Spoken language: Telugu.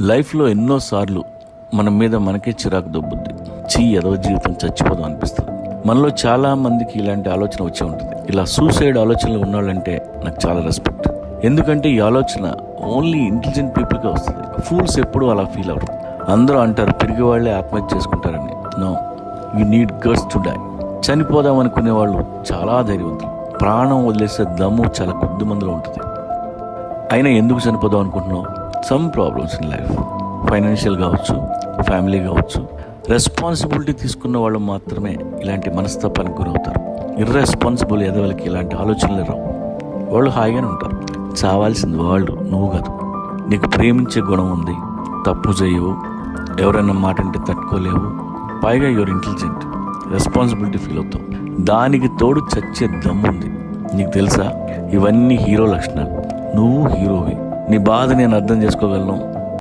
లైఫ్లో ఎన్నోసార్లు మన మీద మనకే చిరాకు దొబ్బుద్ది. ఎదవ జీవితం చచ్చిపోదాం అనిపిస్తుంది. మనలో చాలా మందికి ఇలాంటి ఆలోచన వచ్చే ఉంటుంది. ఇలా సూసైడ్ ఆలోచనలు ఉన్నాళ్ళంటే నాకు చాలా రెస్పెక్ట్. ఎందుకంటే ఈ ఆలోచన ఓన్లీ ఇంటెలిజెంట్ పీపుల్కే వస్తుంది. ఫూల్స్ ఎప్పుడూ అలా ఫీల్ అవ్వరు. అందరూ అంటారు పెరిగే వాళ్ళే ఆత్మహత్య చేసుకుంటారని. No, you need guts to die. చనిపోదాం అనుకునే వాళ్ళు చాలా ధైర్యవంతులు. ప్రాణం వదిలేసే దమ్ము చాలా కొద్ది మందిలో ఉంటుంది. అయినా ఎందుకు చనిపోదాం అనుకుంటున్నావు? Some problems in life, financial కావచ్చు, ఫ్యామిలీ కావచ్చు. రెస్పాన్సిబిలిటీ తీసుకున్న వాళ్ళు మాత్రమే ఇలాంటి మనస్తత్వానికి గురవుతారు. ఇర్రెస్పాన్సిబుల్ ఎదవలకి ఇలాంటి ఆలోచనలు రావు. వాళ్ళు హాయిగానే ఉంటారు. చావాల్సింది వాళ్ళు, నువ్వు కాదు. నీకు ప్రేమించే గుణం ఉంది, తప్పు చేయవు, ఎవరైనా మాట అంటే తట్టుకోలేవు, పైగా యువర్ ఇంటెలిజెంట్, రెస్పాన్సిబిలిటీ ఫీల్ అవుతావు. దానికి తోడు చచ్చే దమ్ముంది. నీకు తెలుసా, ఇవన్నీ హీరో లక్షణాలు. నువ్వు హీరోవి. నీ బాధ నేను అర్థం చేసుకోగలను.